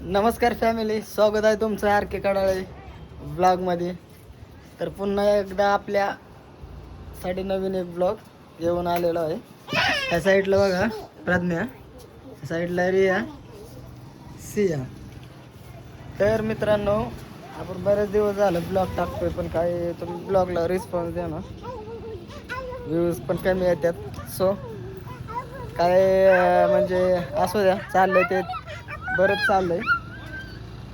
नमस्कार फॅमिली, स्वागत आहे तुमचं आर के कडाळे ब्लॉगमध्ये. तर पुन्हा एकदा आपल्यासाठी नवीन एक ब्लॉग येऊन आलेलो आहे. त्या साईडला बघा प्रज्ञा, त्या साईडला रिया, सिया. तर मित्रांनो, आपण बरेच दिवस झालं ब्लॉग टाकतोय, पण काय तुम्ही ब्लॉगला रिस्पॉन्स द्या ना, व्ह्यूज पण कमी येतात. सो काय म्हणजे असू द्या, चाललंय ते बरंच चाललंय.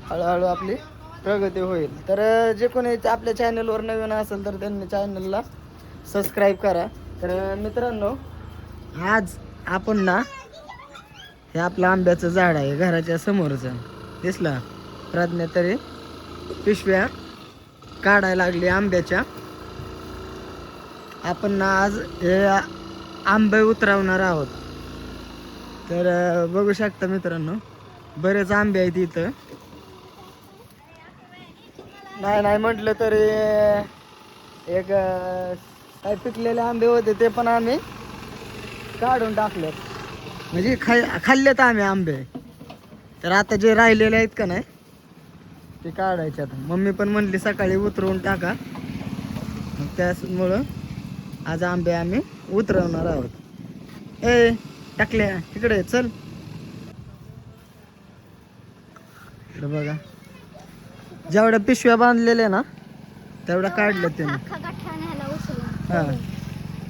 हळूहळू आपली प्रगती होईल. तर जे कोणी आपल्या चॅनलवर नवीन असेल तर त्यांनी चॅनलला सबस्क्राईब करा. तर मित्रांनो, आज आपण ना, हे आपलं आंब्याचं झाड आहे घराच्या समोरचं, दिसला प्रज्ञा तरी पिशव्या काढायला लागली आंब्याच्या. आपण ना आज हे आंबे उतरवणार आहोत. तर बघू शकता मित्रांनो, बरेच आंबे आहेत इथं. नाही म्हटलं तरी एक काही पिकलेले आंबे होते, ते पण आम्ही काढून टाकलेत, म्हणजे खाल्लेत आम्ही आंबे. तर आता जे राहिलेले आहेत का नाही, ते काढायचे. आता मम्मी पण म्हणली सकाळी उतरवून टाका, मग त्यामुळं आज आंबे आम्ही उतरवणार आहोत. ए टाकल्या तिकडे चल. इकडे बघा, जेवढ्या पिशव्या बांधलेल्या ना तेवढ्या काढल्या त्याने. हा,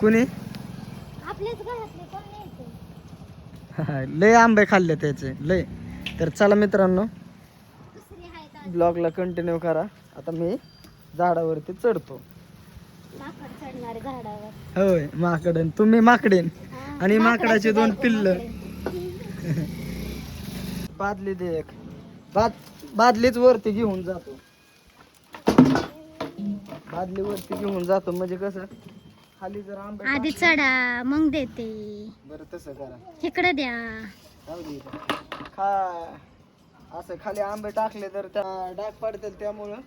कुणी लय आंबे खाल्ले त्याचे लय. तर चला मित्रांनो, ब्लॉगला कंटिन्यू करा. आता मी झाडावरती चढतो. होय, माकडन तुम्ही माकडेन आणि माकडाचे दोन पिल्ल. बादली दे एक, बादलीच वरती घेऊन जातो. बादली वरती घेऊन जातो म्हणजे कसं, खाली जर आंबे आधी चढा मग देते. बरं तसं करा, इकडे द्या. असं खाली आंबे टाकले तर त्या डाग पडतील, त्यामुळं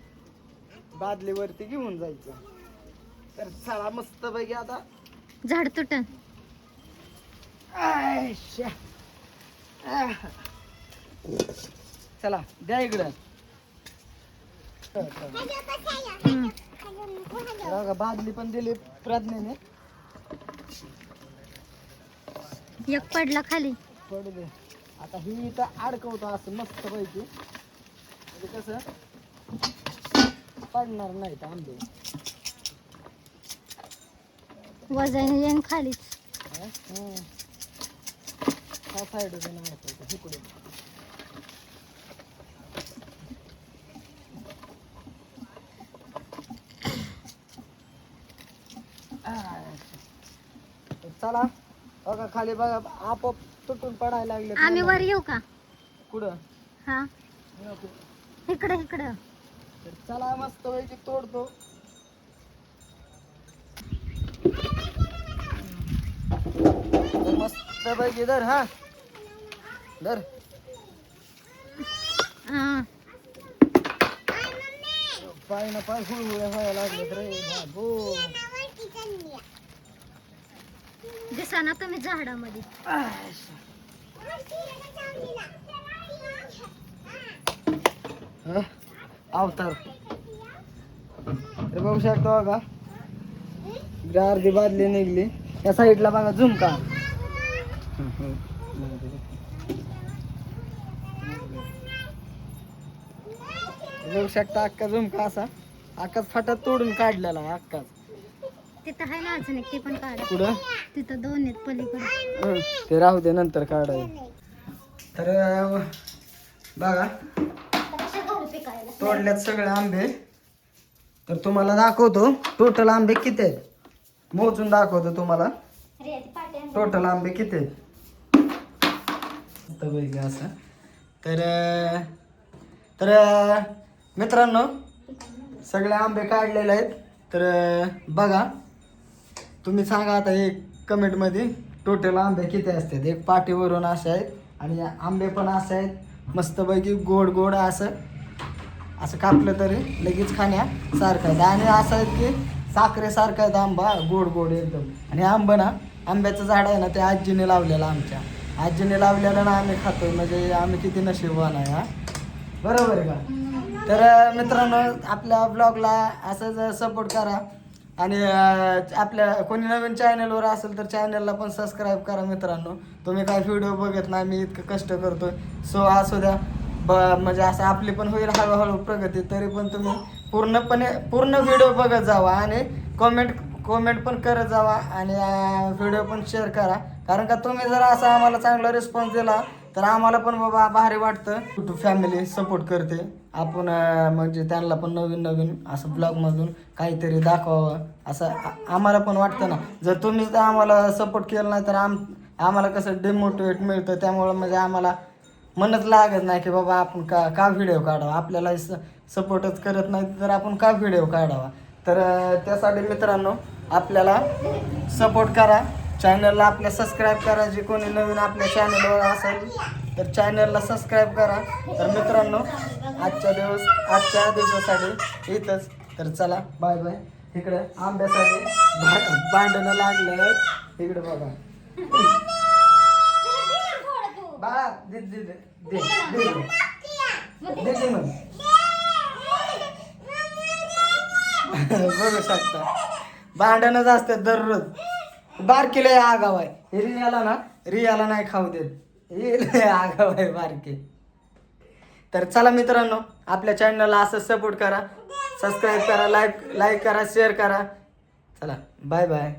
बादली वरती घेऊन जायचं. तर चला मस्त पैकी आता झाड तुटन. चला द्या इकडं. बादली पण दिली प्रज्ञेने. एक पडला खाली. पडू दे. आता ही इथं अडकवतो असं मस्त पैकी, म्हणजे कसं पडणार नाही आंबे. वजन येईन खालीच. हा साईड इकडे. चला बघा खाली बघा, आपोआप तुटून पडायला लागले. आम्ही वर येऊ का? कुठं? हा इकडे इकडं. तर चला मस्त पैकी तोडतो. मस्त पैकी धर, हा धर. पाय ना पाय हुळहुळे व्हायला लागले रे बाबू. दिसा ना तुम्ही झाडामध्ये. अवतार बघू शकतो बघा, अर्धी बादली निघली. या साईडला बघा झुमका. बघू शकता अख्खा झुमका असा अख्खाच फाटा तोडून काढलेला आहे अख्खाच. तिथं आहे ना अजून एक, ते पण काढा. पुढं तिथं दोन आहेत पलीकडे. ते राहू दे, नंतर काढाय. तर बघा तोडल्यात सगळे आंबे. तर तुम्हाला दाखवतो टोटल आंबे किती आहेत, मोजून दाखवतो तुम्हाला टोटल आंबे किती आहेत. असं तर मित्रांनो, सगळे आंबे काढलेले आहेत. तर बघा, तुम्ही सांगा आता हे कमेंटमध्ये टोटल आंबे किती असतात. एक पाटीवरून असे आहेत, आणि आंबे पण असे आहेत मस्तपैकी गोड गोड. असं कापलं तरी लगेच खाण्यासारखं आहे. आणि असं आहे की साखरेसारखं आहे आंबा, गोड गोड एकदम. आणि आंबा ना, आंब्याचं झाड आहे ना, ते आजीने लावलेलं, आमच्या आजीने लावलेलं ना आम्ही खातोय. म्हणजे आम्ही किती नशीबवान आहे. हा बरोबर आहे का? तर मित्रांनो आपल्या ब्लॉगला असंच सपोर्ट करा आणि आपल्या कोणी नवीन चॅनलवर असेल तर चॅनलला पण सबस्क्राईब करा मित्रांनो. तुम्ही काय व्हिडिओ बघत नाही, मी इतकं कष्ट करतोय. सो असू द्या म्हणजे असं आपली पण होईल हळूहळू प्रगती. तरी पण तुम्ही पूर्ण व्हिडिओ बघत जावा आणि कॉमेंट पण करत जावा आणि व्हिडिओ पण शेअर करा. कारण का तुम्ही जर असा आम्हाला चांगला रिस्पॉन्स दिला तर आम्हाला पण बाबा भारी वाटतं. युट्यूब फॅमिली सपोर्ट करते. आपण म्हणजे त्यांना पण नवीन असं ब्लॉगमधून काहीतरी दाखवावं असं आम्हाला पण वाटतं ना. जर तुम्हीच आम्हाला सपोर्ट केला नाही तर आम्हाला कसं डिमोटिवेट मिळतं. त्यामुळं म्हणजे आम्हाला मनच लागत नाही की बाबा आपण का व्हिडिओ काढावा. आपल्याला सपोर्टच करत नाही तर आपण का व्हिडिओ काढावा. तर त्यासाठी मित्रांनो आपल्याला सपोर्ट करा. चॅनलला आपल्या सबस्क्राईब करा. जे कोणी नवीन आपल्या चॅनलवर असेल तर चॅनलला सबस्क्राईब करा. तर मित्रांनो आजच्या दिवसासाठी इथंच. तर चला बाय बाय. इकडं आंब्यासाठी भांडणं लागलं. इकडे बघा बाळा दे दे दे दे दे दे दे मग. बघू शकता भांडणच असतात दररोज. बारकीला आगाव आहे. रियाला नाही खाऊ देत. हे आगाव आहे बारकी. तर चला मित्रांनो आपल्या चॅनलला असं सपोर्ट करा, सबस्क्राईब करा, लाईक करा, शेअर करा. चला बाय बाय.